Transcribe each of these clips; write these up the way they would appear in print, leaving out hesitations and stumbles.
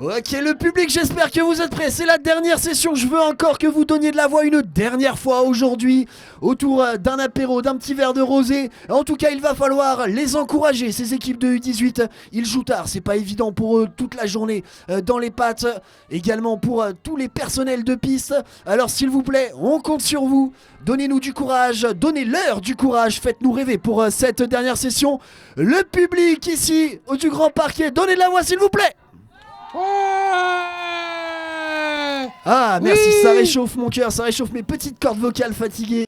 Ok, le public, j'espère que vous êtes prêts. C'est la dernière session. Je veux encore que vous donniez de la voix une dernière fois aujourd'hui autour d'un apéro, d'un petit verre de rosé. En tout cas, il va falloir les encourager. Ces équipes de U18, ils jouent tard. C'est pas évident pour eux toute la journée dans les pattes. Également pour tous les personnels de piste. Alors, s'il vous plaît, on compte sur vous. Donnez-nous du courage, donnez-leur du courage. Faites-nous rêver pour cette dernière session. Le public ici, du grand parquet, donnez de la voix, s'il vous plaît. Ouais. Ah, merci, Oui. ça réchauffe mon cœur, ça réchauffe mes petites cordes vocales fatiguées.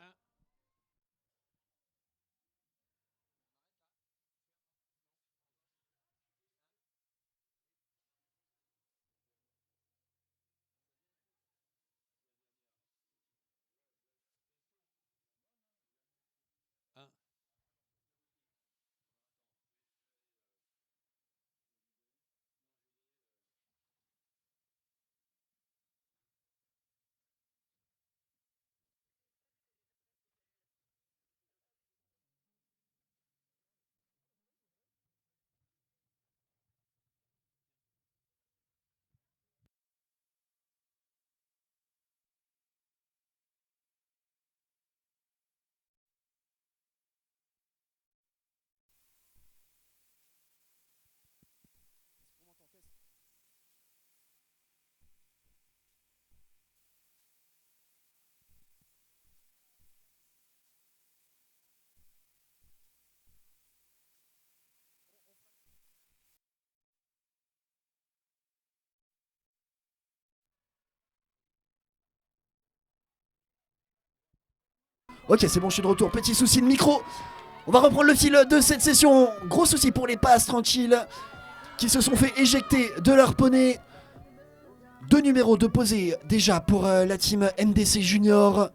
Ok, c'est bon, je suis de retour. Petit souci de micro. On va reprendre le fil de cette session. Gros souci pour les passes tranquilles qui se sont fait éjecter de leur poney. Deux numéros de posés déjà pour la team MDC Junior.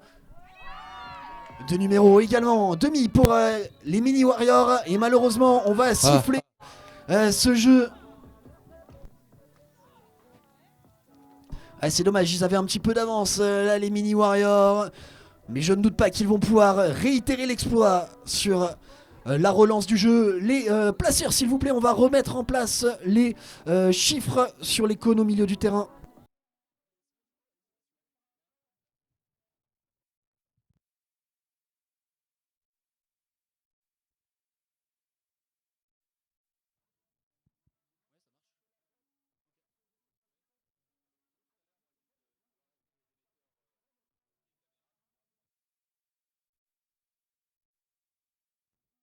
Deux numéros également demi pour les Mini Warriors. Et malheureusement, on va siffler ce jeu. Ah, c'est dommage, ils avaient un petit peu d'avance là, les Mini Warriors. Mais je ne doute pas qu'ils vont pouvoir réitérer l'exploit sur la relance du jeu. Les placeurs, s'il vous plaît, on va remettre en place les chiffres sur les cônes au milieu du terrain.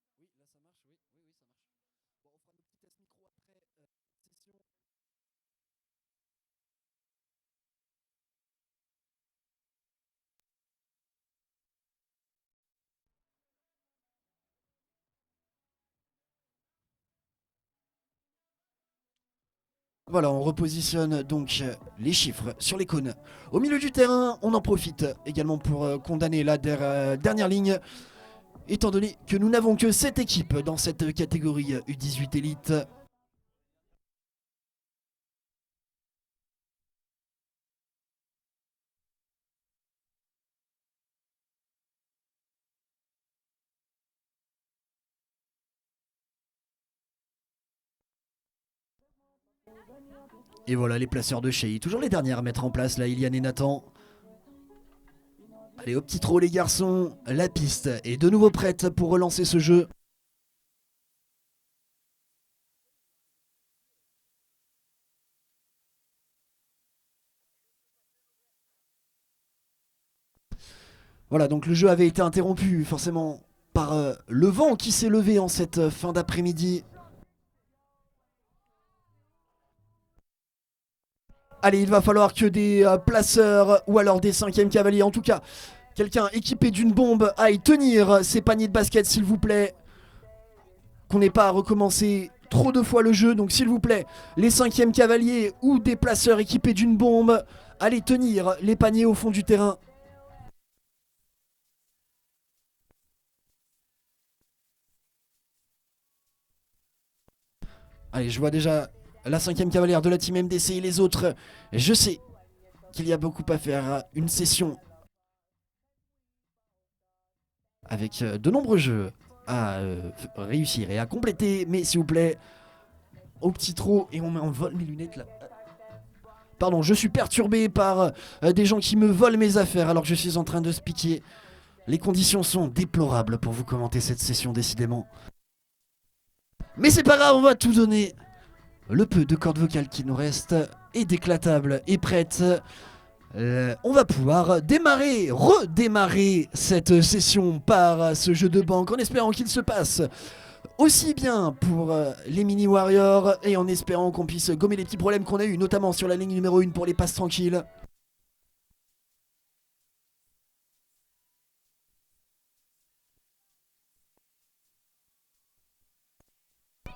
Oui, là ça marche, oui, oui, oui, ça marche. Bon, on fera nos petits tests micro après session. Voilà, on repositionne donc les chiffres sur les cônes. Au milieu du terrain, on en profite également pour condamner la dernière ligne, étant donné que nous n'avons que 7 équipes dans cette catégorie U18 Elite. Et voilà les placeurs de Shea, toujours les dernières à mettre en place là, Iliane et Nathan. Allez, au petit trot les garçons, la piste est de nouveau prête pour relancer ce jeu. Voilà, donc le jeu avait été interrompu forcément par le vent qui s'est levé en cette fin d'après-midi. Allez, il va falloir que des placeurs ou alors des 5e cavaliers, en tout cas, quelqu'un équipé d'une bombe aille tenir ces paniers de basket, s'il vous plaît. Qu'on n'ait pas à recommencer trop de fois le jeu. Donc, s'il vous plaît, les 5e cavaliers ou des placeurs équipés d'une bombe, allez tenir les paniers au fond du terrain. Allez, je vois déjà la 5e cavalière de la team MDC et les autres. Je sais qu'il y a beaucoup à faire. Une session avec de nombreux jeux à réussir et à compléter. Mais s'il vous plaît, au petit trot, et on met en vol mes lunettes là. Pardon, je suis perturbé par des gens qui me volent mes affaires alors que je suis en train de speaker. Les conditions sont déplorables pour vous commenter cette session, décidément. Mais c'est pas grave, on va tout donner. Le peu de cordes vocales qui nous reste est déclatable et prête. On va pouvoir redémarrer cette session par ce jeu de banque en espérant qu'il se passe aussi bien pour les mini warriors et en espérant qu'on puisse gommer les petits problèmes qu'on a eu, notamment sur la ligne numéro 1 pour les passes tranquilles.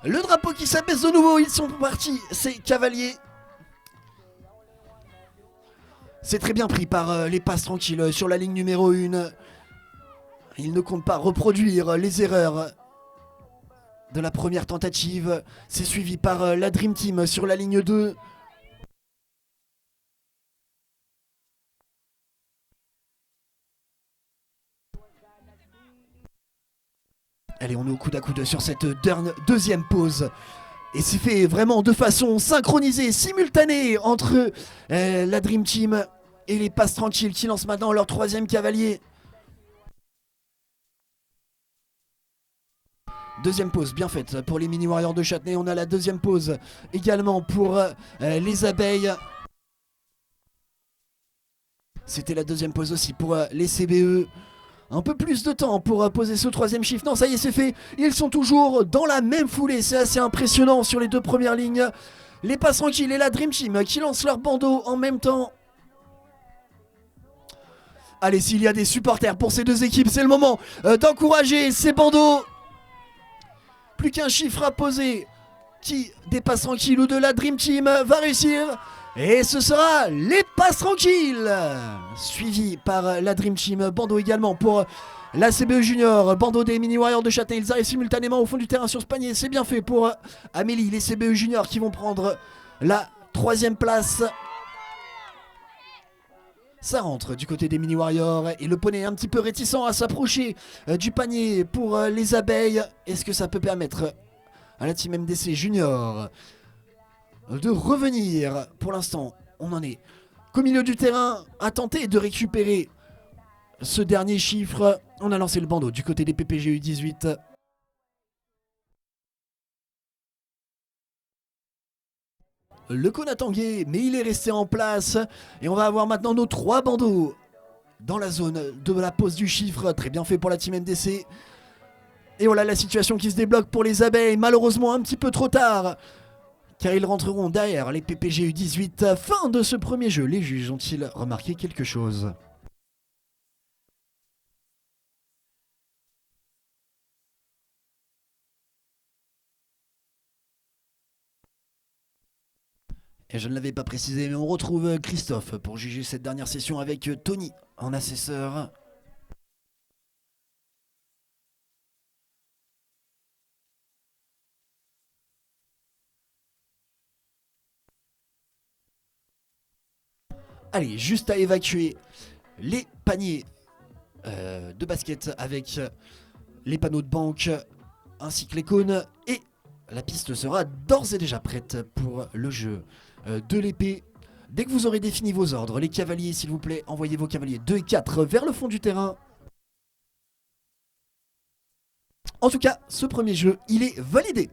Le drapeau qui s'abaisse de nouveau, ils sont partis, c'est Cavalier. C'est très bien pris par les passes tranquilles sur la ligne numéro 1. Ils ne comptent pas reproduire les erreurs de la première tentative. C'est suivi par la Dream Team sur la ligne 2. Allez, on est au coude à coude sur cette deuxième pause. Et c'est fait vraiment de façon synchronisée, simultanée entre la Dream Team et les passes tranquilles qui lancent maintenant leur troisième cavalier. Deuxième pause bien faite pour les mini warriors de Châtenay. On a la deuxième pause également pour les abeilles. C'était la deuxième pause aussi pour les CBE. Un peu plus de temps pour poser ce troisième chiffre. Non, ça y est, c'est fait. Ils sont toujours dans la même foulée. C'est assez impressionnant sur les deux premières lignes. Les passes tranquilles et la Dream Team qui lancent leur bandeau en même temps. Allez, s'il y a des supporters pour ces deux équipes, c'est le moment d'encourager ces bandeaux. Plus qu'un chiffre à poser. Qui des passes tranquilles ou de la Dream Team va réussir? Et ce sera les passes tranquilles, suivi par la Dream Team. Bandeau également pour la CBE Junior. Bandeau des mini warriors de Châtenay. Ils arrivent simultanément au fond du terrain sur ce panier. C'est bien fait pour Amélie. Les CBE Junior qui vont prendre la troisième place. Ça rentre du côté des mini warriors. Et le poney est un petit peu réticent à s'approcher du panier pour les abeilles. Est-ce que ça peut permettre à la team MDC Junior de revenir? Pour l'instant, on en est qu'au milieu du terrain à tenter de récupérer ce dernier chiffre. On a lancé le bandeau du côté des PPG U18. Le cône a tangué, mais il est resté en place. Et on va avoir maintenant nos trois bandeaux dans la zone de la pose du chiffre. Très bien fait pour la team MDC. Et voilà la situation qui se débloque pour les abeilles. Malheureusement un petit peu trop tard, car ils rentreront derrière les PPG U18. Fin de ce premier jeu. Les juges ont-ils remarqué quelque chose? Et je ne l'avais pas précisé, mais on retrouve Christophe pour juger cette dernière session avec Tony en assesseur. Allez, juste à évacuer les paniers de basket avec les panneaux de banque ainsi que les cônes. Et la piste sera d'ores et déjà prête pour le jeu de l'épée. Dès que vous aurez défini vos ordres, les cavaliers, s'il vous plaît, envoyez vos cavaliers 2 et 4 vers le fond du terrain. En tout cas, ce premier jeu, il est validé.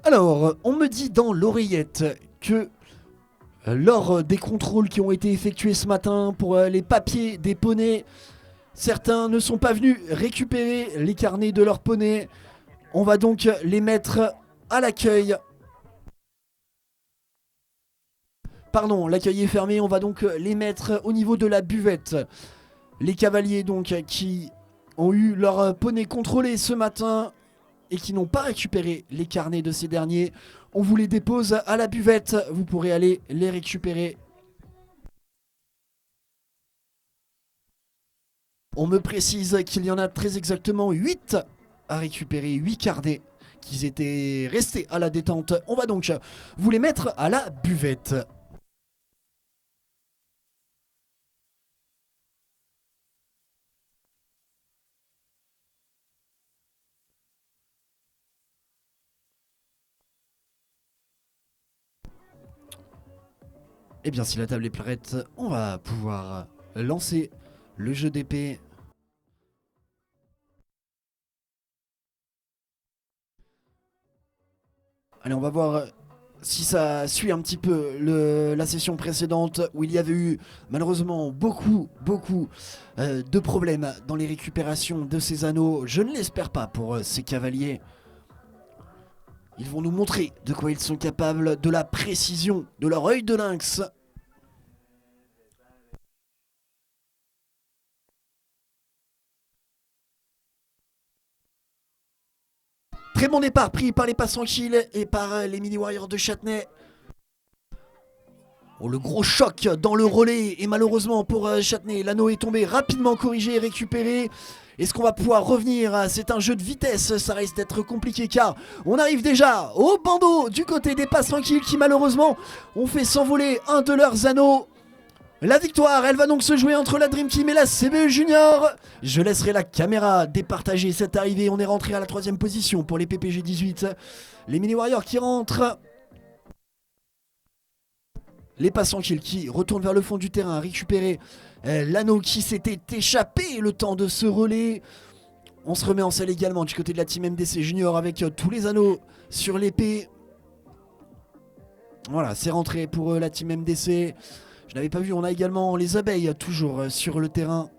Alors, on me dit dans l'oreillette que lors des contrôles qui ont été effectués ce matin pour les papiers des poneys, certains ne sont pas venus récupérer les carnets de leurs poneys. On va donc les mettre à l'accueil. Pardon, l'accueil est fermé, on va donc les mettre au niveau de la buvette. Les cavaliers donc qui ont eu leur poney contrôlé ce matin et qui n'ont pas récupéré les carnets de ces derniers, on vous les dépose à la buvette, vous pourrez aller les récupérer. On me précise qu'il y en a très exactement 8 à récupérer, 8 cardets qui étaient restés à la détente. On va donc vous les mettre à la buvette. Et bien si la table est prête, on va pouvoir lancer le jeu d'épée. Allez, on va voir si ça suit un petit peu la session précédente où il y avait eu malheureusement beaucoup de problèmes dans les récupérations de ces anneaux. Je ne l'espère pas pour ces cavaliers. Ils vont nous montrer de quoi ils sont capables, de la précision de leur œil de lynx. Très bon départ pris par les passants tranquilles et par les mini-warriors de Châtenay. Oh, le gros choc dans le relais et malheureusement pour Châtenay, l'anneau est tombé, rapidement corrigé et récupéré. Est-ce qu'on va pouvoir revenir? C'est un jeu de vitesse, ça risque d'être compliqué car on arrive déjà au bandeau du côté des passes tranquilles qui malheureusement ont fait s'envoler un de leurs anneaux. La victoire, elle va donc se jouer entre la Dream Team et la CBE Junior. Je laisserai la caméra départager cette arrivée. On est rentré à la 3ème position pour les PPG 18. Les Mini Warriors qui rentrent. Les passants qui retournent vers le fond du terrain, récupérer l'anneau qui s'était échappé le temps de ce relais. On se remet en selle également du côté de la team MDC Junior avec tous les anneaux sur l'épée. Voilà, c'est rentré pour la team MDC. Je n'avais pas vu, on a également les abeilles toujours sur le terrain.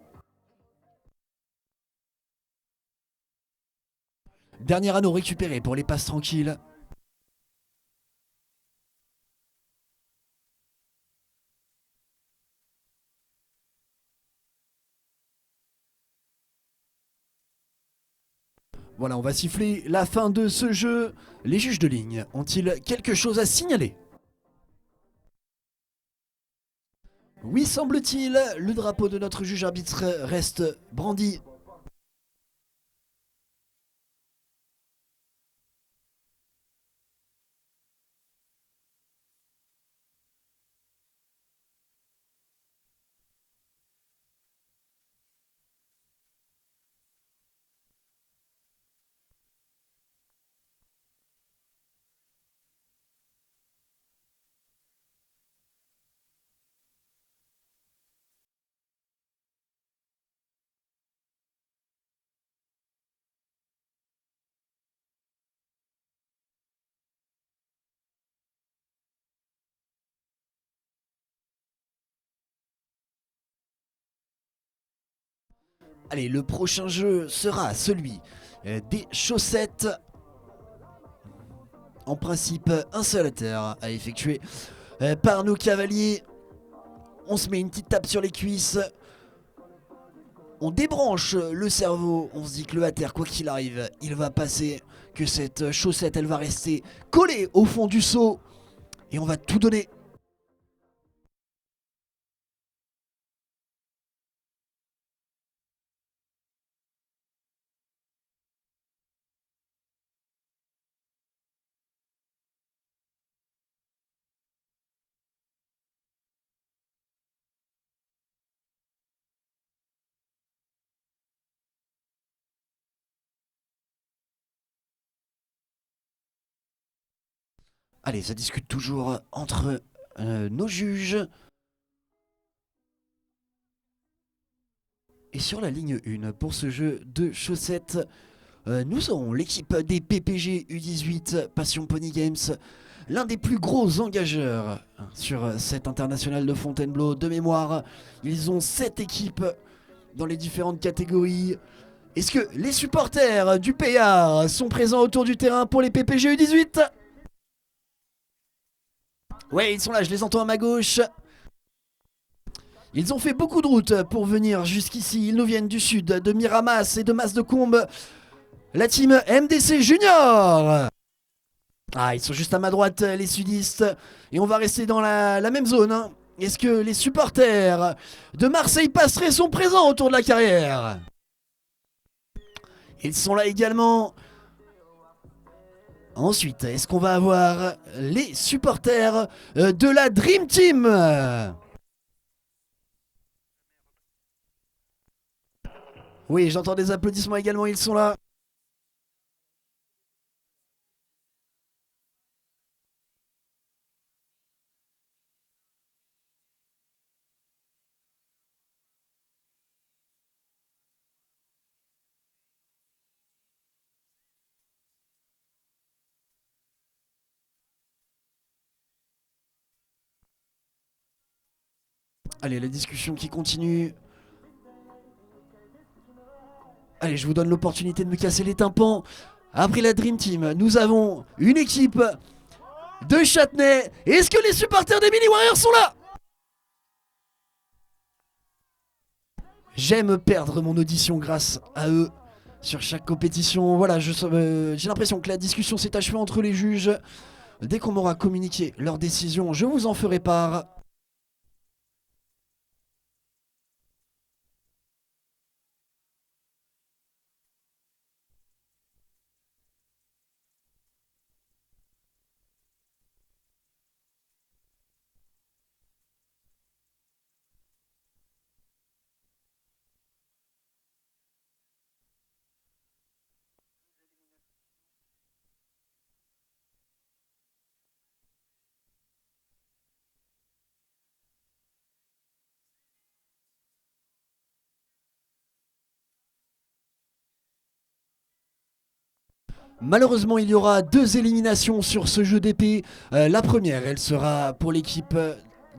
Dernier anneau récupéré pour les passes tranquilles. Voilà, on va siffler la fin de ce jeu. Les juges de ligne ont-ils quelque chose à signaler? Oui, semble-t-il, le drapeau de notre juge arbitre reste brandi. Allez, le prochain jeu sera celui des chaussettes. En principe, un seul terre à effectuer par nos cavaliers. On se met une petite tape sur les cuisses. On débranche le cerveau. On se dit que le hater, quoi qu'il arrive, il va passer. Que cette chaussette, elle va rester collée au fond du seau. Et on va tout donner. Allez, ça discute toujours entre nos juges. Et sur la ligne 1, pour ce jeu de chaussettes, nous aurons l'équipe des PPG U18 Passion Pony Games, l'un des plus gros engageurs sur cette internationale de Fontainebleau. De mémoire, ils ont 7 équipes dans les différentes catégories. Est-ce que les supporters du PA sont présents autour du terrain pour les PPG U18? Ouais, ils sont là, je les entends à ma gauche. Ils ont fait beaucoup de routes pour venir jusqu'ici. Ils nous viennent du sud, de Miramas et de Mas-de-Combe. La team MDC Junior. Ah, ils sont juste à ma droite, les sudistes. Et on va rester dans la même zone. Hein. Est-ce que les supporters de Marseille Passerait sont présents autour de la carrière? Ils sont là également. Ensuite, est-ce qu'on va avoir les supporters de la Dream Team? Oui, j'entends des applaudissements également, ils sont là. Allez, la discussion qui continue. Allez, je vous donne l'opportunité de me casser les tympans. Après la Dream Team, nous avons une équipe de Châtenay. Est-ce que les supporters des Mini Warriors sont là? J'aime perdre mon audition grâce à eux sur chaque compétition. Voilà, j'ai l'impression que la discussion s'est achevée entre les juges. Dès qu'on m'aura communiqué leur décision, je vous en ferai part. Malheureusement, il y aura 2 éliminations sur ce jeu d'épée. La première, elle sera pour l'équipe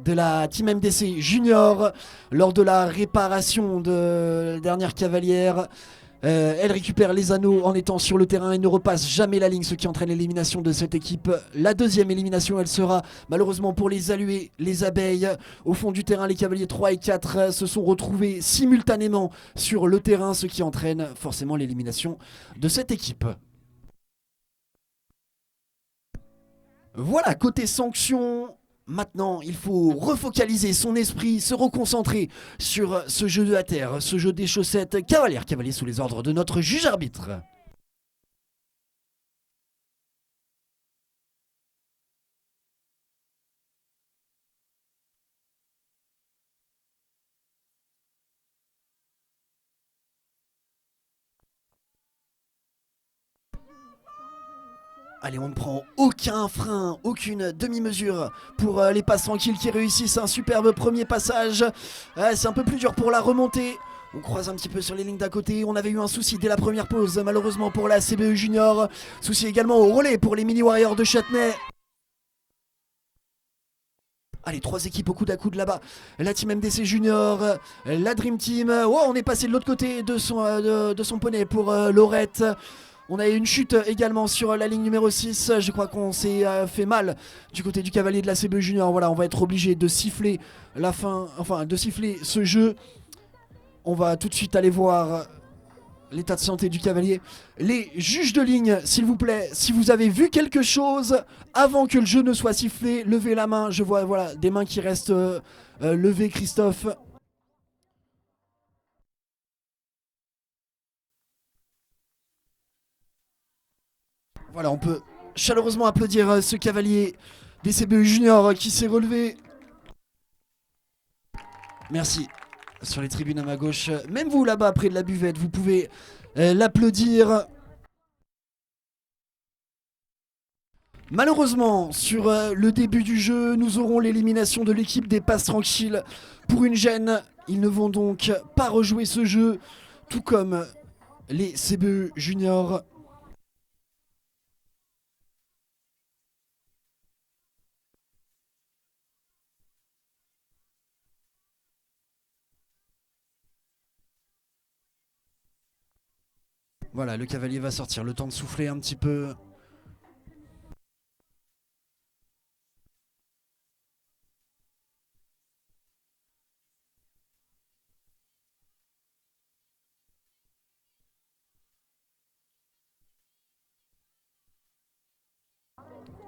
de la Team MDC Junior lors de la réparation de la dernière cavalière. Elle récupère les anneaux en étant sur le terrain et ne repasse jamais la ligne, ce qui entraîne l'élimination de cette équipe. La deuxième élimination, elle sera malheureusement pour les aluets, les abeilles. Au fond du terrain, les cavaliers 3 et 4 se sont retrouvés simultanément sur le terrain, ce qui entraîne forcément l'élimination de cette équipe. Voilà, côté sanctions, maintenant il faut refocaliser son esprit, se reconcentrer sur ce jeu de la terre, ce jeu des chaussettes. Cavalier sous les ordres de notre juge arbitre. Allez, on ne prend aucun frein, aucune demi-mesure pour les passes tranquilles qui réussissent un superbe premier passage. C'est un peu plus dur pour la remontée. On croise un petit peu sur les lignes d'à côté. On avait eu un souci dès la première pause, malheureusement pour la CBE Junior. Souci également au relais pour les Mini Warriors de Châtenay. Allez, 3 équipes au coude à coude là-bas. La Team MDC Junior, la Dream Team. Oh, on est passé de l'autre côté de son poney pour Laurette. On a eu une chute également sur la ligne numéro 6. Je crois qu'on s'est fait mal du côté du cavalier de la CB Junior. Voilà, on va être obligé de siffler la fin, enfin de siffler ce jeu. On va tout de suite aller voir l'état de santé du cavalier. Les juges de ligne, s'il vous plaît, si vous avez vu quelque chose avant que le jeu ne soit sifflé, levez la main. Je vois voilà, des mains qui restent levées, Christophe. Voilà, on peut chaleureusement applaudir ce cavalier des CBE Junior qui s'est relevé. Merci. Sur les tribunes à ma gauche, même vous là-bas près de la buvette, vous pouvez l'applaudir. Malheureusement, sur le début du jeu, nous aurons l'élimination de l'équipe des passes tranquilles pour une gêne. Ils ne vont donc pas rejouer ce jeu, tout comme les CBE Juniors. Voilà, le cavalier va sortir, le temps de souffler un petit peu.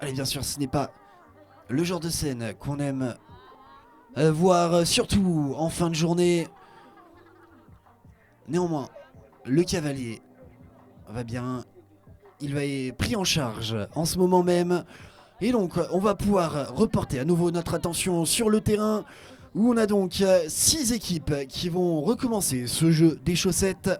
Allez, bien sûr, ce n'est pas le genre de scène qu'on aime voire surtout en fin de journée. Néanmoins, le cavalier va bien, il va être pris en charge en ce moment même. Et donc, on va pouvoir reporter à nouveau notre attention sur le terrain où on a donc 6 équipes qui vont recommencer ce jeu des chaussettes.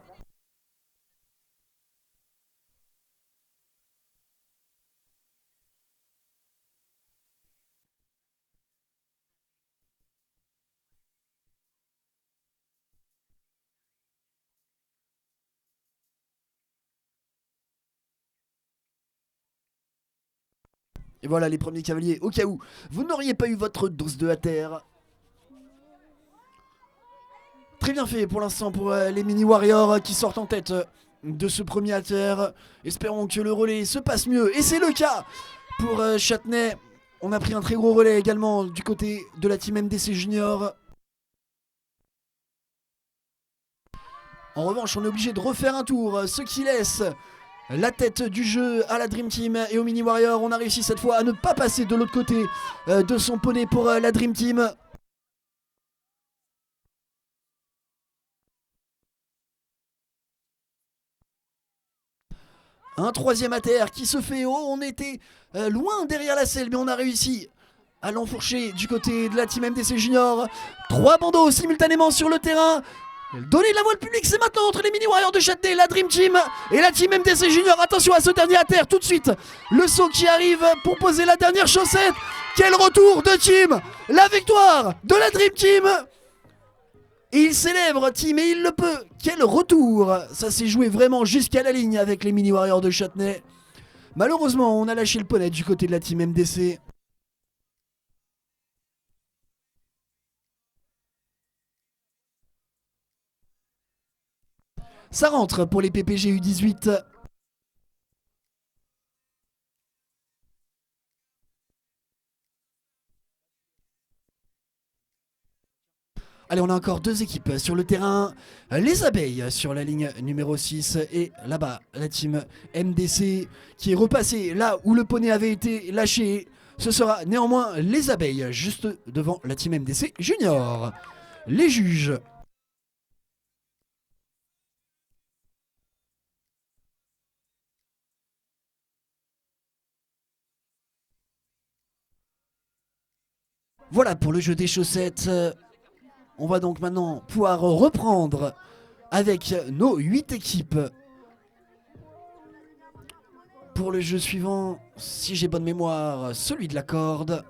Et voilà les premiers cavaliers, au cas où vous n'auriez pas eu votre dose de à terre. Très bien fait pour l'instant pour les mini warriors qui sortent en tête de ce premier à terre. Espérons que le relais se passe mieux. Et c'est le cas pour Châtenay. On a pris un très gros relais également du côté de la team MDC Junior. En revanche, on est obligé de refaire un tour, ce qui laisse la tête du jeu à la Dream Team et au Mini Warrior. On a réussi cette fois à ne pas passer de l'autre côté de son poney pour la Dream Team. Un troisième à terre qui se fait haut. On était loin derrière la selle, mais on a réussi à l'enfourcher du côté de la team MDC Junior. 3 bandeaux simultanément sur le terrain. Donner de la voie au public, c'est maintenant entre les Mini Warriors de Châtenay, la Dream Team et la team MDC Junior. Attention à ce dernier à terre, tout de suite. Le saut qui arrive pour poser la dernière chaussette. Quel retour de team. La victoire de la Dream Team. Et il célèbre team et il le peut. Quel retour. Ça s'est joué vraiment jusqu'à la ligne avec les Mini Warriors de Châtenay. Malheureusement, on a lâché le poney du côté de la team MDC. Ça rentre pour les PPG U18. Allez, on a encore 2 équipes sur le terrain. Les abeilles sur la ligne numéro 6. Et là-bas, la team MDC qui est repassée là où le poney avait été lâché. Ce sera néanmoins les abeilles juste devant la team MDC Junior. Les juges. Voilà pour le jeu des chaussettes. On va donc maintenant pouvoir reprendre avec nos 8 équipes. Pour le jeu suivant, si j'ai bonne mémoire, celui de la corde.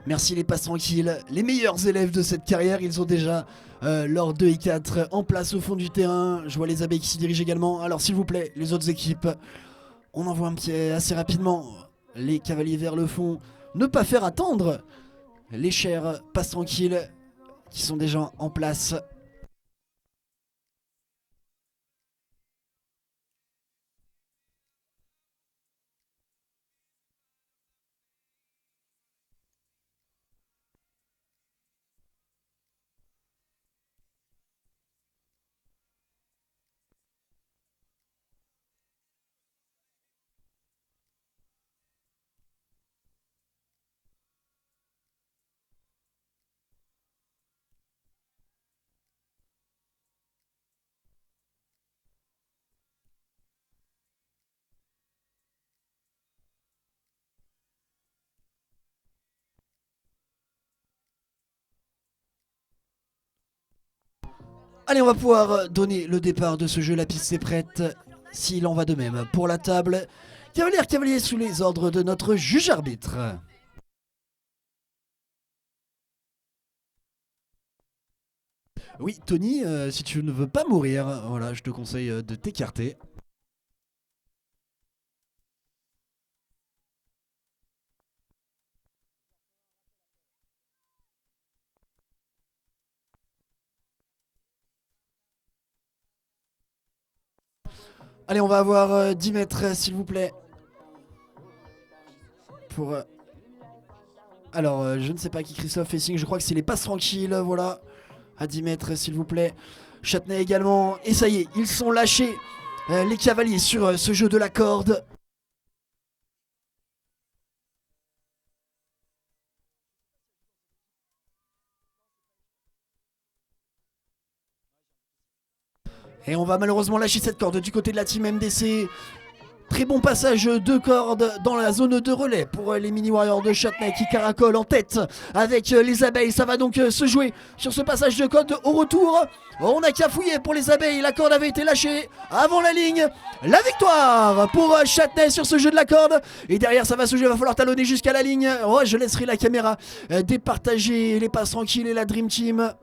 Merci les passes tranquilles, les meilleurs élèves de cette carrière, ils ont déjà leurs 2 et 4 en place au fond du terrain. Je vois les abeilles qui s'y dirigent également. Alors s'il vous plaît, les autres équipes, on envoie un petit assez rapidement les cavaliers vers le fond. Ne pas faire attendre les chers passes tranquilles qui sont déjà en place. Allez, on va pouvoir donner le départ de ce jeu. La piste est prête. S'il en va de même pour la table. Cavalier sous les ordres de notre juge arbitre. Oui, Tony, si tu ne veux pas mourir, voilà, je te conseille de t'écarter. Allez, on va avoir 10 mètres, s'il vous plaît. Pour... Alors, je ne sais pas qui Christophe fait signe. Je crois que c'est les passes tranquilles, voilà. À 10 mètres, s'il vous plaît. Châtenay également. Et ça y est, ils sont lâchés. Les cavaliers sur ce jeu de la corde. Et on va malheureusement lâcher cette corde du côté de la team MDC. Très bon passage de corde dans la zone de relais pour les mini warriors de Châtenay qui caracolent en tête avec les abeilles. Ça va donc se jouer sur ce passage de corde au retour. On a cafouillé pour les abeilles, la corde avait été lâchée avant la ligne. La victoire pour Châtenay sur ce jeu de la corde. Et derrière ça va se jouer, il va falloir talonner jusqu'à la ligne. Oh, je laisserai la caméra départager les passes tranquilles et la Dream Team.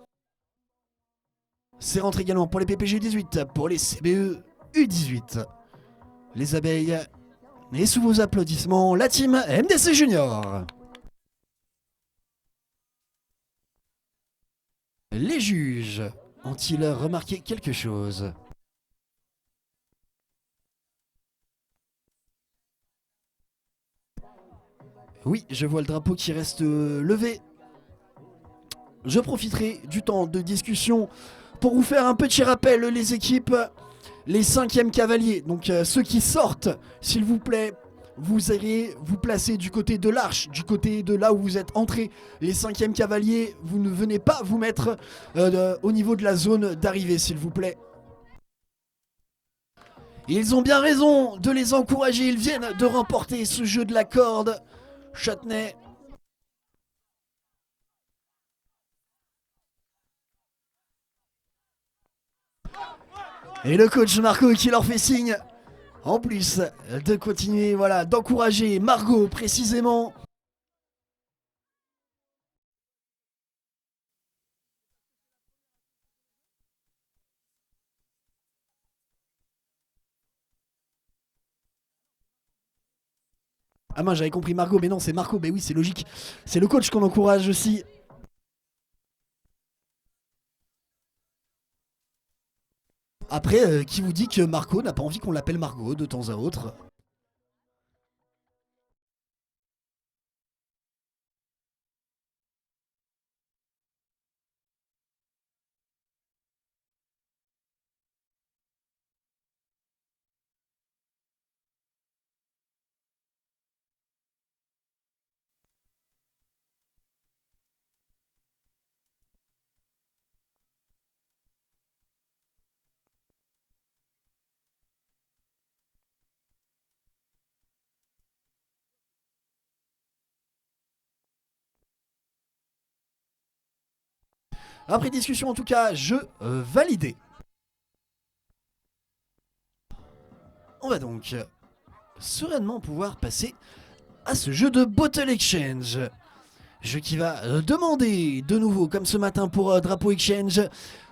C'est rentré également pour les PPG 18, pour les CBE U18. Les abeilles. Et sous vos applaudissements, la team MDC Junior. Les juges ont-ils remarqué quelque chose? Oui, je vois le drapeau qui reste levé. Je profiterai du temps de discussion pour vous faire un petit rappel, les équipes. Les 5e cavaliers, donc ceux qui sortent, s'il vous plaît, vous allez vous placer du côté de l'arche, du côté de là où vous êtes entrés. Les 5e cavaliers, vous ne venez pas vous mettre au niveau de la zone d'arrivée, s'il vous plaît. Ils ont bien raison de les encourager, ils viennent de remporter ce jeu de la corde. Châtenay. Et le coach Marco qui leur fait signe, en plus de continuer, voilà, d'encourager Margot précisément. Ah moi j'avais compris Margot, mais non c'est Marco, mais oui c'est logique. C'est le coach qu'on encourage aussi. Après, qui vous dit que Marco n'a pas envie qu'on l'appelle Margot de temps à autre? Après discussion en tout cas, jeu validé. On va donc sereinement pouvoir passer à ce jeu de Bottle Exchange. Jeu qui va demander de nouveau, comme ce matin pour Drapeau Exchange,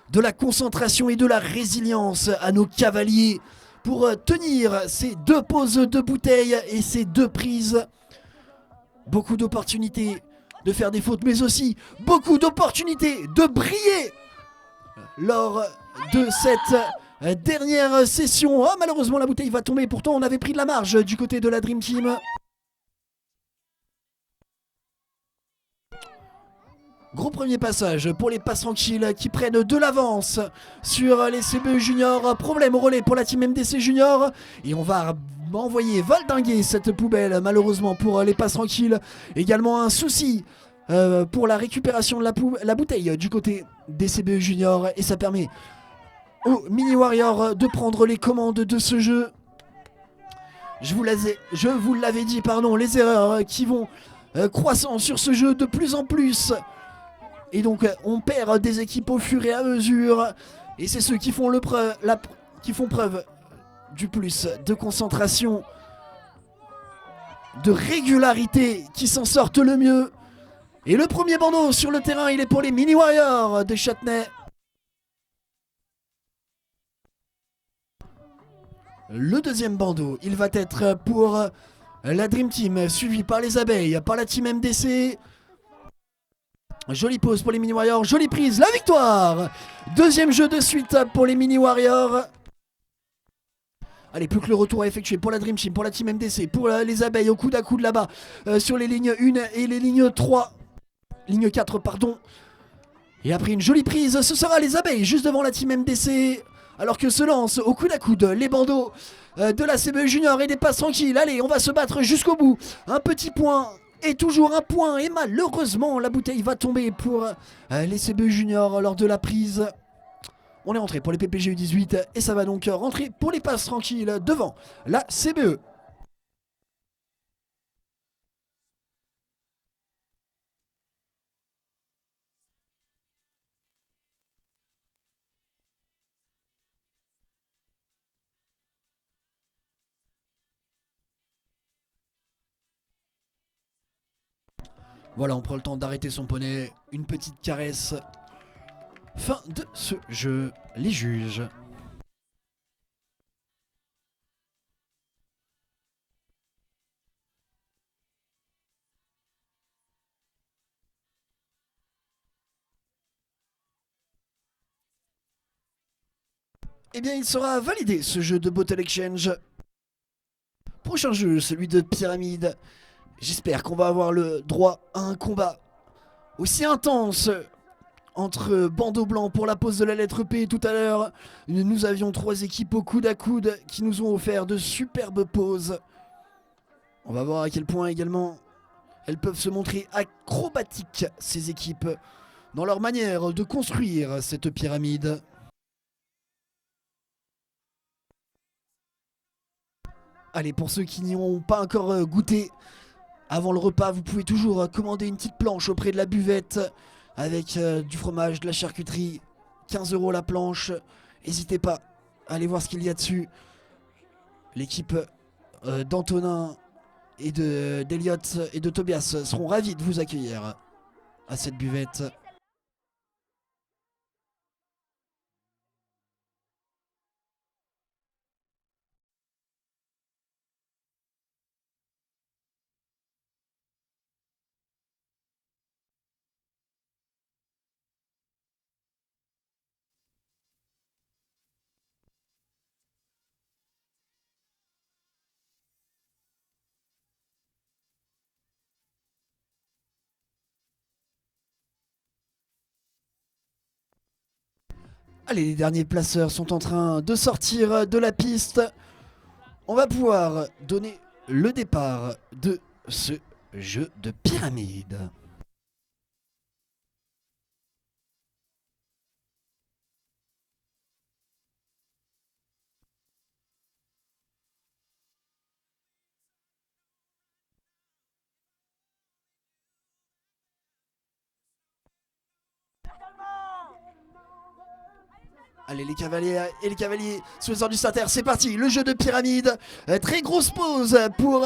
de la concentration et de la résilience à nos cavaliers pour tenir ces 2 poses de bouteilles et ces 2 prises. Beaucoup d'opportunités de faire des fautes, mais aussi beaucoup d'opportunités de briller lors de cette dernière session. Oh, malheureusement la bouteille va tomber, pourtant on avait pris de la marge du côté de la Dream Team. Gros premier passage pour les passes tranquilles qui prennent de l'avance sur les CBE Junior. Problème au relais pour la team MDC Junior. Et on va envoyer valdinguer cette poubelle malheureusement pour les passes tranquilles. Également un souci pour la récupération de la bouteille du côté des CBE Junior. Et ça permet aux Mini Warriors de prendre les commandes de ce jeu. Je vous l'avais dit, pardon, les erreurs qui vont croissant sur ce jeu de plus en plus. Et donc on perd des équipes au fur et à mesure. Et c'est ceux qui font, qui font preuve du plus de concentration, de régularité, qui s'en sortent le mieux. Et le premier bandeau sur le terrain, il est pour les Mini Warriors de Châtenay. Le deuxième bandeau, il va être pour la Dream Team, suivi par les abeilles, par la team MDC. Jolie pause pour les Mini Warriors, jolie prise, la victoire. Deuxième jeu de suite pour les Mini Warriors. Allez, plus que le retour à effectuer pour la Dream Team, pour la Team MDC, pour les abeilles au coude à coude là-bas, sur les lignes 1 et les lignes 3. Ligne 4, pardon. Et après une jolie prise, ce sera les abeilles juste devant la Team MDC. Alors que se lancent au coude à coude les bandeaux de la CBE Junior et des passes tranquilles. Allez, on va se battre jusqu'au bout. Un petit point et toujours un point. Et malheureusement, la bouteille va tomber pour les CBE Junior lors de la prise. On est rentré pour les PPG U18 et ça va donc rentrer pour les passes tranquilles devant la CBE. Voilà, on prend le temps d'arrêter son poney. Une petite caresse. Fin de ce jeu. Les juges. Eh bien, il sera validé ce jeu de Bottle Exchange. Prochain jeu, celui de Pyramide. J'espère qu'on va avoir le droit à un combat aussi intense entre bandeau blanc pour la pose de la lettre P tout à l'heure. Nous avions 3 équipes au coude à coude qui nous ont offert de superbes poses. On va voir à quel point également elles peuvent se montrer acrobatiques, ces équipes, dans leur manière de construire cette pyramide. Allez, pour ceux qui n'y ont pas encore goûté, avant le repas, vous pouvez toujours commander une petite planche auprès de la buvette avec du fromage, de la charcuterie, 15 € la planche. N'hésitez pas à aller voir ce qu'il y a dessus. L'équipe d'Antonin et d'Eliott et de Tobias seront ravis de vous accueillir à cette buvette. Allez, les derniers placeurs sont en train de sortir de la piste. On va pouvoir donner le départ de ce jeu de pyramide. Allez, les cavaliers et les cavaliers sous les ordres du Sater, c'est parti, le jeu de pyramide. Très grosse pause pour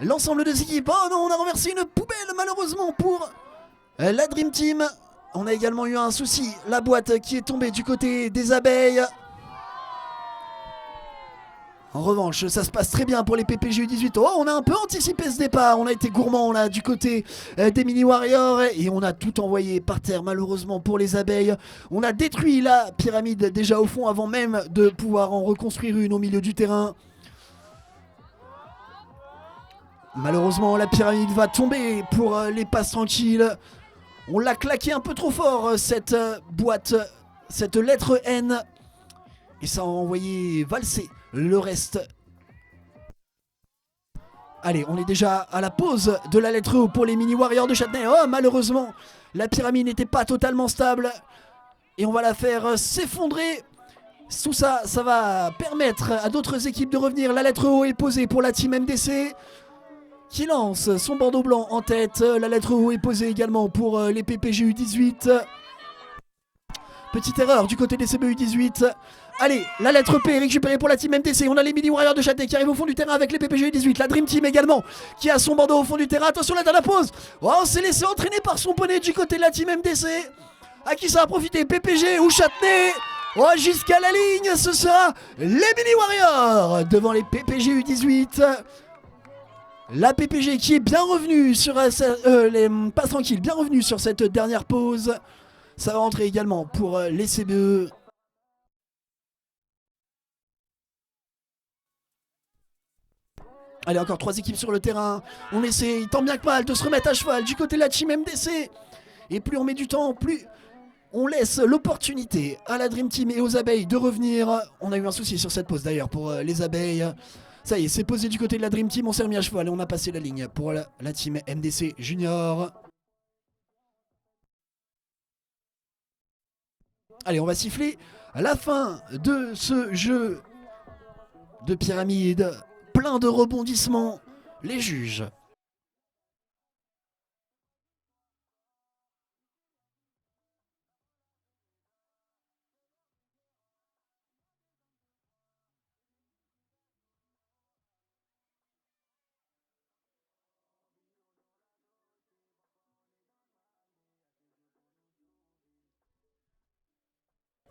l'ensemble des équipes. Oh non, on a renversé une poubelle malheureusement pour la Dream Team. On a également eu un souci, la boîte qui est tombée du côté des abeilles. En revanche, ça se passe très bien pour les PPG U18. Oh, on a un peu anticipé ce départ. On a été gourmand là du côté des Mini Warriors et on a tout envoyé par terre malheureusement pour les abeilles. On a détruit la pyramide déjà au fond avant même de pouvoir en reconstruire une au milieu du terrain. Malheureusement, la pyramide va tomber pour les passes tranquilles. On l'a claqué un peu trop fort cette boîte, cette lettre N. Et ça a envoyé valser le reste. Allez, on est déjà à la pause de la lettre O pour les Mini Warriors de Châtenay. Oh, malheureusement, la pyramide n'était pas totalement stable. Et on va la faire s'effondrer. Tout ça, ça va permettre à d'autres équipes de revenir. La lettre O est posée pour la Team MDC, qui lance son bandeau blanc en tête. La lettre O est posée également pour les PPG U18. Petite erreur du côté des CBU 18. Allez, la lettre P est récupérée pour la Team MDC. On a les Mini Warriors de Châtenay qui arrivent au fond du terrain avec les PPG 18. La Dream Team également qui a son bandeau au fond du terrain. Attention là dans la pause. Oh, on s'est laissé entraîner par son poney du côté de la Team MDC. À qui ça va profiter, PPG ou Châtenay? Oh, jusqu'à la ligne, ce sera les Mini Warriors devant les PPG U18. La PPG qui est bien revenue sur les passes tranquilles, bien revenue sur cette dernière pause. Ça va rentrer également pour les CBE. Allez, encore 3 équipes sur le terrain. On essaie, tant bien que mal, de se remettre à cheval du côté de la team MDC. Et plus on met du temps, plus on laisse l'opportunité à la Dream Team et aux abeilles de revenir. On a eu un souci sur cette pause d'ailleurs pour les abeilles. Ça y est, c'est posé du côté de la Dream Team. On s'est remis à cheval et on a passé la ligne pour la team MDC Junior. Allez, on va siffler à la fin de ce jeu de pyramide. Plein de rebondissements. Les juges.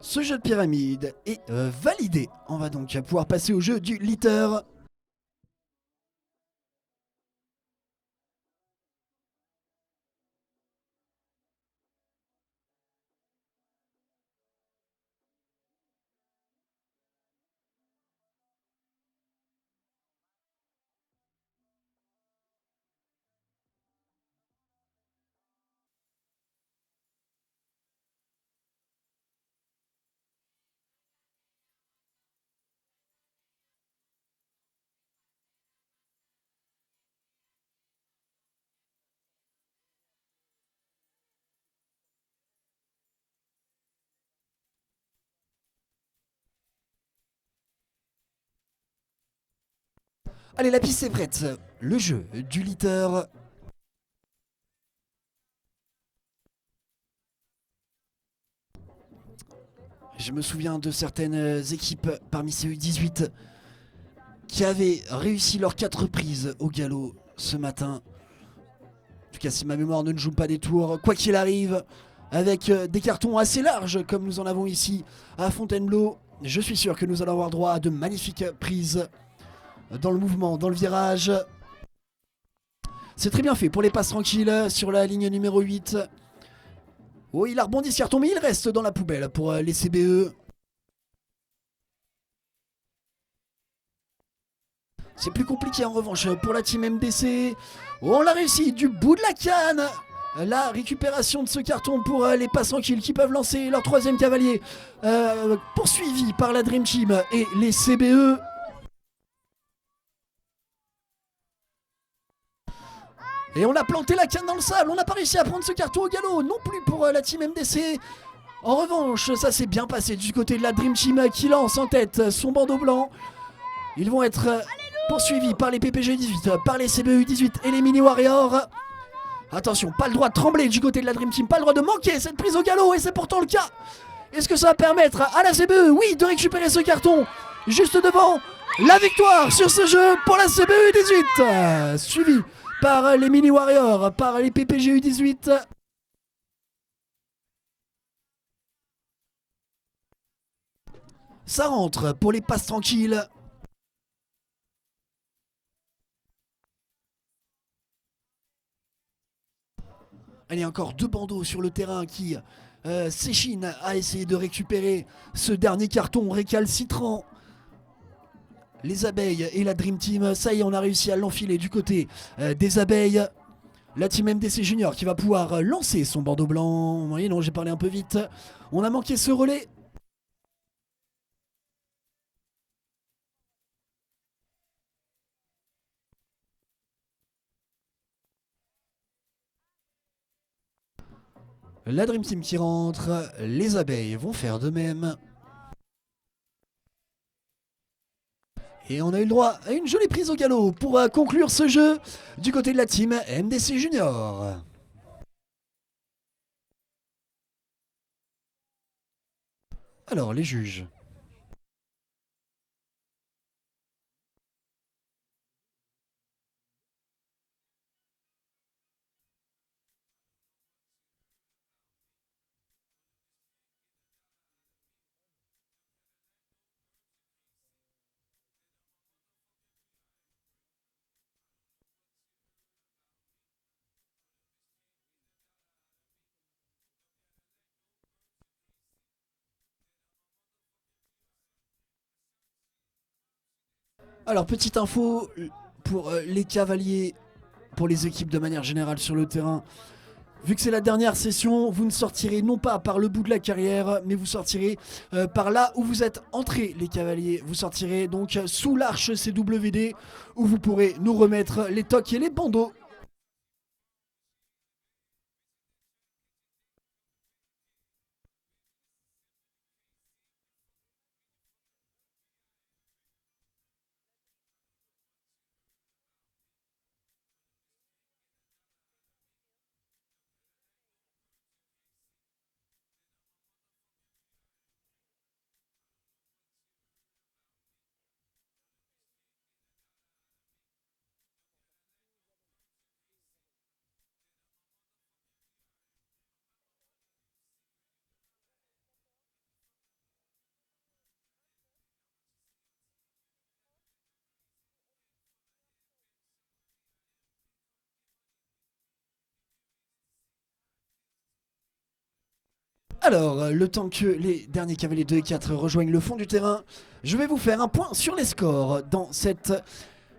Ce jeu de pyramide est validé. On va donc pouvoir passer au jeu du litter. Allez, la piste est prête. Le jeu du litter. Je me souviens de certaines équipes parmi ces U18 qui avaient réussi leurs 4 prises au galop ce matin. En tout cas, si ma mémoire ne nous joue pas des tours, quoi qu'il arrive, avec des cartons assez larges comme nous en avons ici à Fontainebleau, je suis sûr que nous allons avoir droit à de magnifiques prises dans le mouvement, dans le virage. C'est très bien fait pour les passes tranquilles sur la ligne numéro 8. Oh, il a rebondi ce carton, mais il reste dans la poubelle pour les CBE. C'est plus compliqué en revanche pour la team MDC. Oh, on l'a réussi du bout de la canne. La récupération de ce carton pour les passes tranquilles qui peuvent lancer leur 3ème cavalier. Poursuivi par la Dream Team et les CBE. Et on a planté la canne dans le sable. On n'a pas réussi à prendre ce carton au galop. Non plus pour la team MDC. En revanche, ça s'est bien passé du côté de la Dream Team qui lance en tête son bandeau blanc. Ils vont être poursuivis par les PPG 18, par les CBU 18 et les Mini Warriors. Attention, pas le droit de trembler du côté de la Dream Team, pas le droit de manquer cette prise au galop, et c'est pourtant le cas. Est-ce que ça va permettre à la CBE, oui, de récupérer ce carton juste devant la victoire sur ce jeu pour la CBU 18, suivi par les Mini Warriors, par les PPG 18. Ça rentre pour les passes tranquilles. Allez, encore 2 bandeaux sur le terrain qui s'échinent à essayer de récupérer ce dernier carton récalcitrant. Les abeilles et la Dream Team, ça y est, on a réussi à l'enfiler du côté des abeilles. La team MDC Junior qui va pouvoir lancer son bandeau blanc. Oui, non, j'ai parlé un peu vite. On a manqué ce relais. La Dream Team qui rentre, les abeilles vont faire de même. Et on a eu le droit à une jolie prise au galop pour conclure ce jeu du côté de la team MDC Junior. Alors, les juges. Alors, petite info, pour les cavaliers, pour les équipes de manière générale sur le terrain. Vu que c'est la dernière session, vous ne sortirez non pas par le bout de la carrière, mais vous sortirez par là où vous êtes entrés, les cavaliers. Vous sortirez donc sous l'arche CWD, où vous pourrez nous remettre les tocs et les bandeaux. Alors, le temps que les derniers cavaliers 2 et 4 rejoignent le fond du terrain, je vais vous faire un point sur les scores dans cette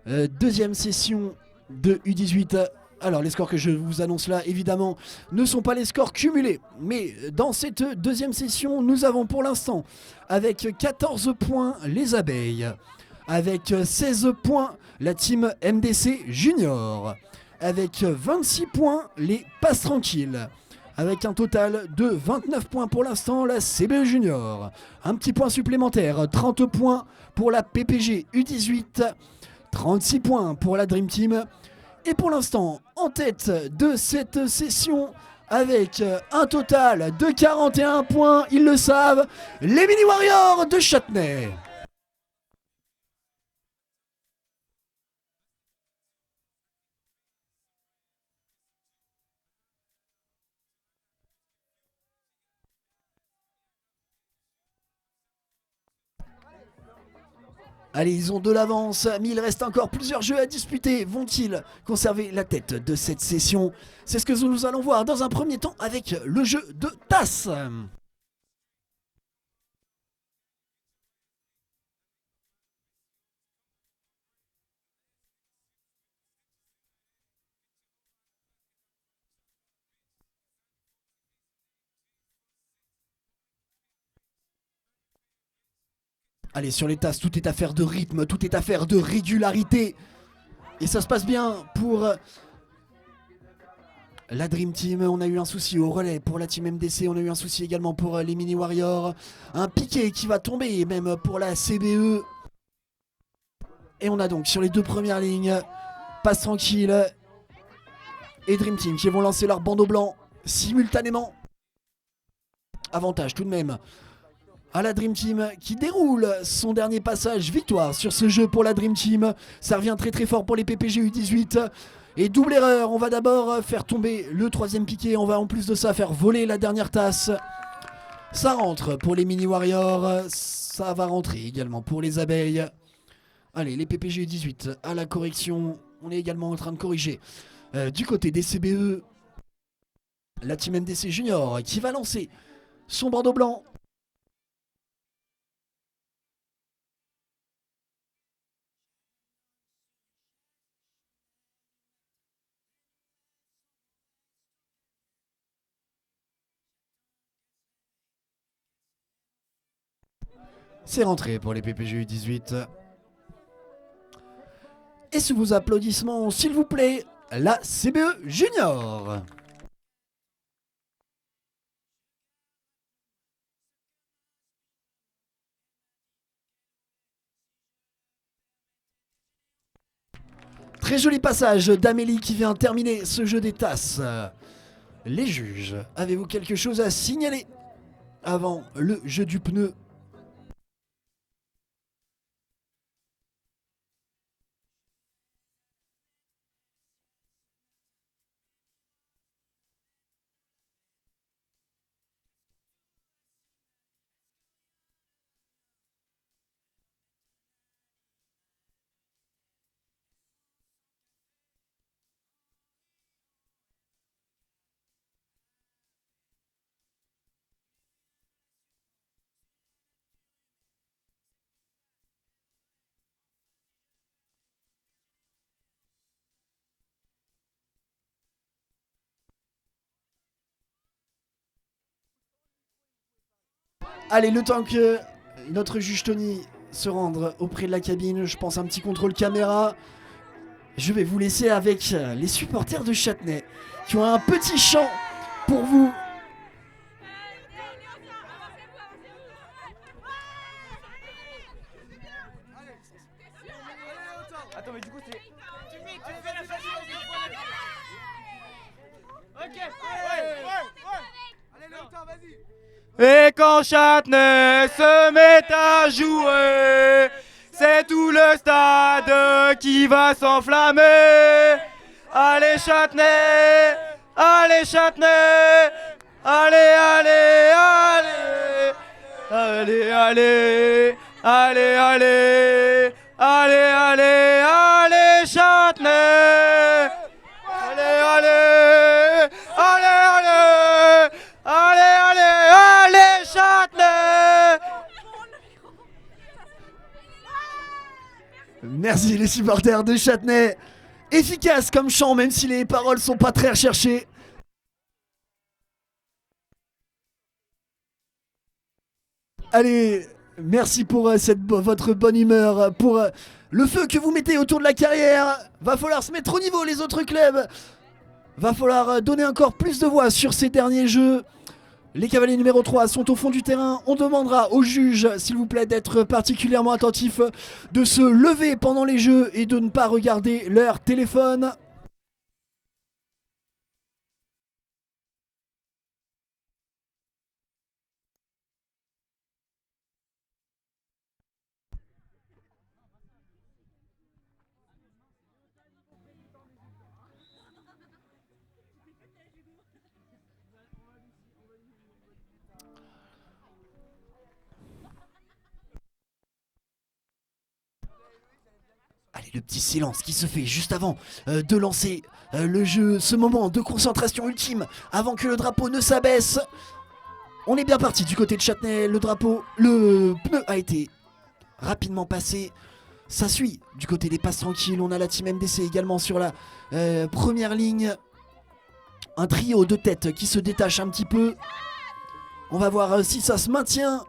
deuxième session de U18. Alors, les scores que je vous annonce là, évidemment, ne sont pas les scores cumulés. Mais dans cette deuxième session, nous avons pour l'instant, avec 14 points, les abeilles. Avec 16 points, la team MDC Junior. Avec 26 points, les Passes Tranquilles. Avec un total de 29 points pour l'instant, la CBE Junior. Un petit point supplémentaire, 30 points pour la PPG U18, 36 points pour la Dream Team. Et pour l'instant, en tête de cette session, avec un total de 41 points, ils le savent, les Mini Warriors de Châtenay. Allez, ils ont de l'avance, mais il reste encore plusieurs jeux à disputer. Vont-ils conserver la tête de cette session? C'est ce que nous allons voir dans un premier temps avec le jeu de tasse. Allez, sur les tasses, tout est affaire de rythme, tout est affaire de régularité. Et ça se passe bien pour la Dream Team. On a eu un souci au relais pour la Team MDC. On a eu un souci également pour les Mini Warriors. Un piqué qui va tomber même pour la CBE. Et on a donc sur les deux premières lignes, Passe Tranquille et Dream Team qui vont lancer leur bandeau blanc simultanément. Avantage tout de même à la Dream Team qui déroule son dernier passage. Victoire sur ce jeu pour la Dream Team. Ça revient très très fort pour les PPG U18. Et double erreur, on va d'abord faire tomber le troisième piqué. On va en plus de ça faire voler la dernière tasse. Ça rentre pour les Mini Warriors. Ça va rentrer également pour les abeilles. Allez, les PPG U18 à la correction. On est également en train de corriger. Du côté des CBE, la Team MDC Junior qui va lancer son bandeau blanc. C'est rentré pour les PPG U18. Et sous vos applaudissements, s'il vous plaît, la CBE Junior. Très joli passage d'Amélie qui vient terminer ce jeu des tasses. Les juges, avez-vous quelque chose à signaler avant le jeu du pneu? Allez, le temps que notre juge Tony se rende auprès de la cabine, je pense un petit contrôle caméra. Je vais vous laisser avec les supporters de Châtenay qui ont un petit chant pour vous. Attends, mais du coup, c'est. Ok, allez, Léotin, vas-y. Et quand Châtenay se met à jouer, c'est tout le stade qui va s'enflammer. Allez Châtenay, allez Châtenay, allez, allez, allez, allez, allez, allez, allez, allez, allez, allez Châtenay, allez, allez, allez, allez, allez, allez, allez Châtenay. Merci les supporters de Châtenay. Efficace comme chant, même si les paroles sont pas très recherchées. Allez, merci pour votre bonne humeur, pour le feu que vous mettez autour de la carrière. Va falloir se mettre au niveau les autres clubs. Va falloir donner encore plus de voix sur ces derniers jeux. Les cavaliers numéro 3 sont au fond du terrain. On demandera aux juges, s'il vous plaît, d'être particulièrement attentifs, de se lever pendant les jeux et de ne pas regarder leur téléphone. Allez, le petit silence qui se fait juste avant de lancer le jeu, ce moment de concentration ultime avant que le drapeau ne s'abaisse. On est bien parti du côté de Châtenay, le pneu a été rapidement passé. Ça suit du côté des passes tranquilles, on a la team MDC également sur la première ligne. Un trio de tête qui se détache un petit peu. On va voir si ça se maintient.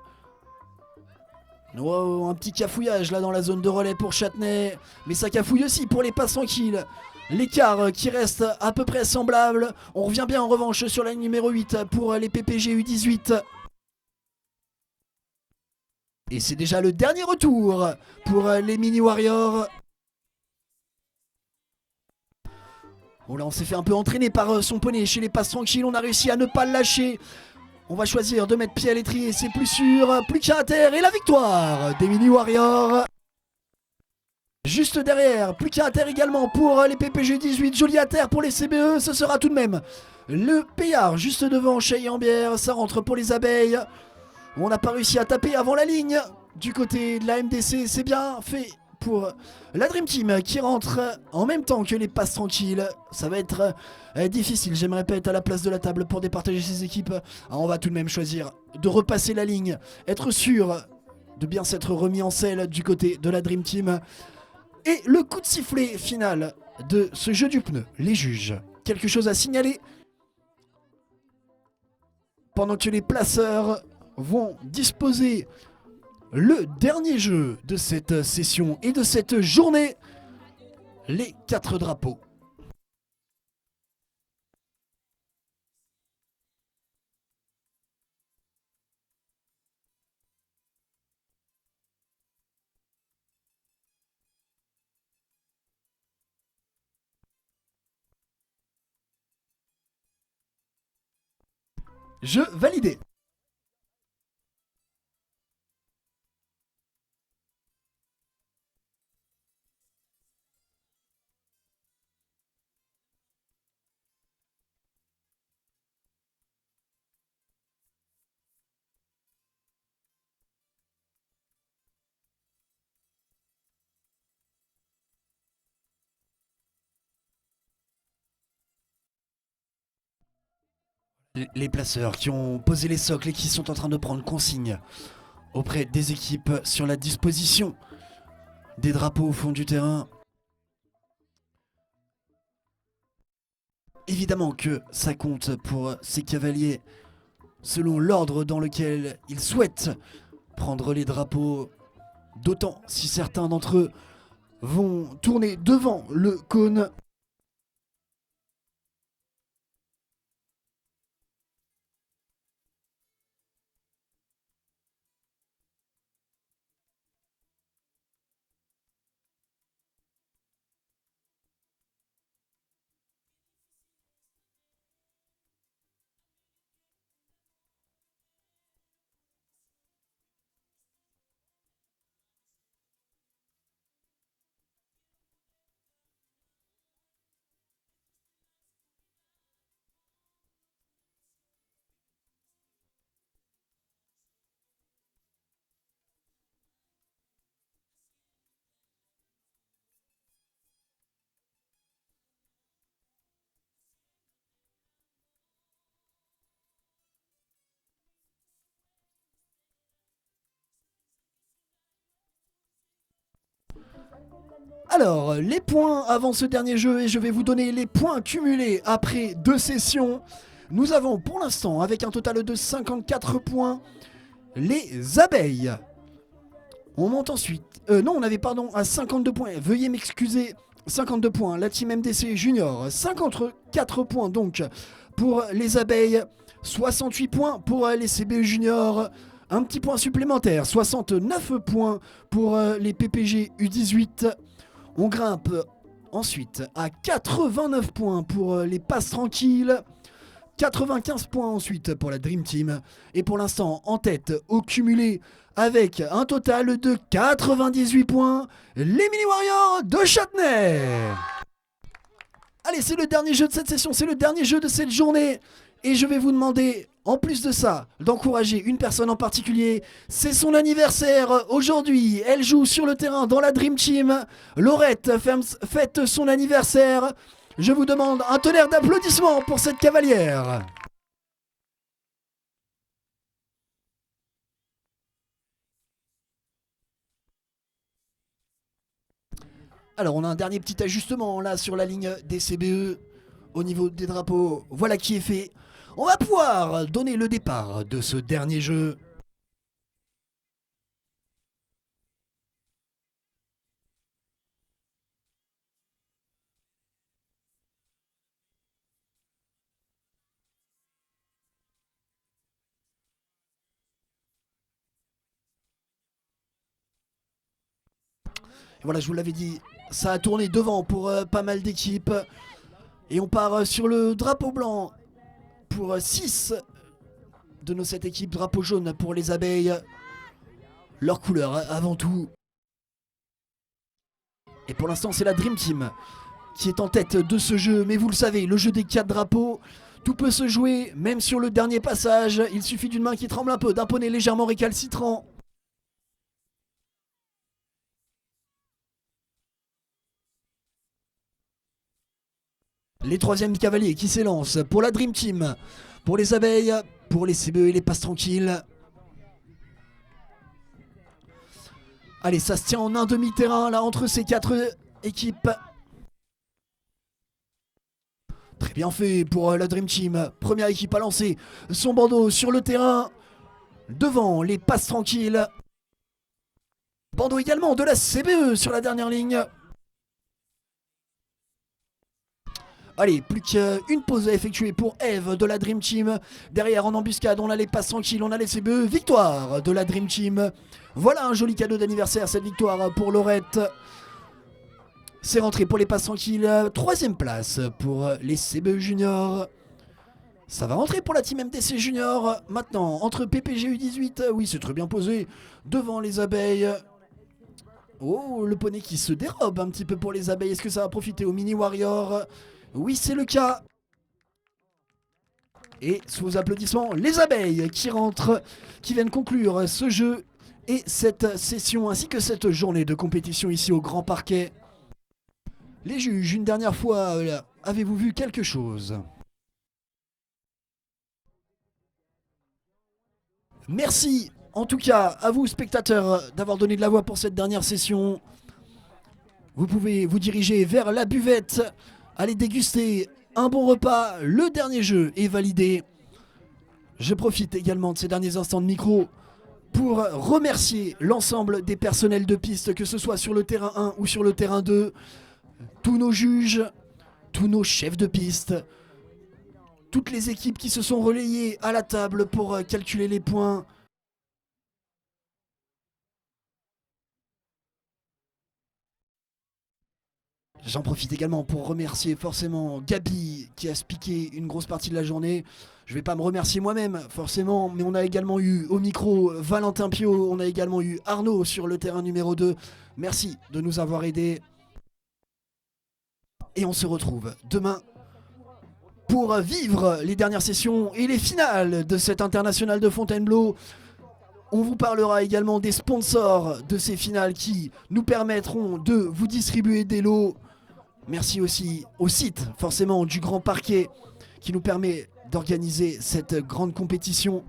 Oh, un petit cafouillage là dans la zone de relais pour Châtenay. Mais ça cafouille aussi pour les passes tranquilles. L'écart qui reste à peu près semblable. On revient bien en revanche sur la ligne numéro 8 pour les PPG U18. Et c'est déjà le dernier retour pour les Mini Warriors. Bon là on s'est fait un peu entraîner par son poney chez les passes tranquilles. On a réussi à ne pas le lâcher. On va choisir de mettre pied à l'étrier, c'est plus sûr. Plus qu'à terre et la victoire des Mini Warriors. Juste derrière, plus qu'à terre également pour les PPG 18. Joli à terre pour les CBE, ce sera tout de même le Payard juste devant Chey-en-Bière. Ça rentre pour les abeilles. On n'a pas réussi à taper avant la ligne. Du côté de la MDC, c'est bien fait pour la Dream Team qui rentre en même temps que les passes tranquilles. Ça va être difficile, j'aimerais pas être à la place de la table pour départager ces équipes. Alors on va tout de même choisir de repasser la ligne, être sûr de bien s'être remis en selle du côté de la Dream Team. Et le coup de sifflet final de ce jeu du pneu, les juges. Quelque chose à signaler pendant que les placeurs vont disposer le dernier jeu de cette session et de cette journée, les 4 drapeaux. Jeu validé. Les placeurs qui ont posé les socles et qui sont en train de prendre consigne auprès des équipes sur la disposition des drapeaux au fond du terrain. Évidemment que ça compte pour ces cavaliers selon l'ordre dans lequel ils souhaitent prendre les drapeaux, d'autant si certains d'entre eux vont tourner devant le cône. Alors, les points avant ce dernier jeu, et je vais vous donner les points cumulés après 2 sessions. Nous avons pour l'instant, avec un total de 54 points, les abeilles. On monte ensuite... non, on avait pardon à 52 points. Veuillez m'excuser, 52 points. La team MDC Junior, 54 points donc pour les abeilles. 68 points pour les CBE Junior. Un petit point supplémentaire, 69 points pour les PPG U18. On grimpe ensuite à 89 points pour les passes tranquilles. 95 points ensuite pour la Dream Team. Et pour l'instant, en tête au cumulé, avec un total de 98 points, les Mini Warriors de Châtenay. Allez, c'est le dernier jeu de cette session, c'est le dernier jeu de cette journée. Et je vais vous demander, en plus de ça, d'encourager une personne en particulier. C'est son anniversaire aujourd'hui. Elle joue sur le terrain dans la Dream Team. Laurette fête son anniversaire. Je vous demande un tonnerre d'applaudissements pour cette cavalière. Alors on a un dernier petit ajustement là sur la ligne des CBE au niveau des drapeaux. Voilà qui est fait. On va pouvoir donner le départ de ce dernier jeu. Et voilà, je vous l'avais dit, ça a tourné devant pour pas mal d'équipes. Et on part sur le drapeau blanc pour 6 de nos 7 équipes. Drapeau jaune pour les abeilles. Leur couleur avant tout. Et pour l'instant, c'est la Dream Team qui est en tête de ce jeu. Mais vous le savez, le jeu des 4 drapeaux, tout peut se jouer, même sur le dernier passage. Il suffit d'une main qui tremble un peu, d'un poney légèrement récalcitrant. Les 3e cavaliers qui s'élancent pour la Dream Team, pour les abeilles, pour les CBE et les passes tranquilles. Allez, ça se tient en un demi-terrain là entre ces 4 équipes. Très bien fait pour la Dream Team. Première équipe à lancer son bandeau sur le terrain. Devant les passes tranquilles. Bandeau également de la CBE sur la dernière ligne. Allez, plus qu'une pause à effectuer pour Eve de la Dream Team. Derrière, en embuscade, on a les passes tranquilles, on a les CBE. Victoire de la Dream Team. Voilà un joli cadeau d'anniversaire, cette victoire pour Laurette. C'est rentré pour les passes tranquilles. 3e place pour les CBE Junior. Ça va rentrer pour la team MDC Junior. Maintenant, entre PPG U18, oui, c'est très bien posé. Devant les abeilles. Oh, le poney qui se dérobe un petit peu pour les abeilles. Est-ce que ça va profiter aux Mini Warriors ? Oui, c'est le cas. Et sous vos applaudissements, les abeilles qui rentrent, qui viennent conclure ce jeu et cette session ainsi que cette journée de compétition ici au Grand Parquet. Les juges, une dernière fois, avez-vous vu quelque chose ? Merci en tout cas à vous spectateurs d'avoir donné de la voix pour cette dernière session. Vous pouvez vous diriger vers la buvette. Allez déguster un bon repas, le dernier jeu est validé. Je profite également de ces derniers instants de micro pour remercier l'ensemble des personnels de piste, que ce soit sur le terrain 1 ou sur le terrain 2, tous nos juges, tous nos chefs de piste, toutes les équipes qui se sont relayées à la table pour calculer les points. J'en profite également pour remercier forcément Gabi qui a spiqué une grosse partie de la journée. Je vais pas me remercier moi-même forcément, mais on a également eu au micro Valentin Pio, on a également eu Arnaud sur le terrain numéro 2. Merci de nous avoir aidés. Et on se retrouve demain pour vivre les dernières sessions et les finales de cette internationale de Fontainebleau. On vous parlera également des sponsors de ces finales qui nous permettront de vous distribuer des lots. Merci aussi au site, forcément, du Grand Parquet qui nous permet d'organiser cette grande compétition.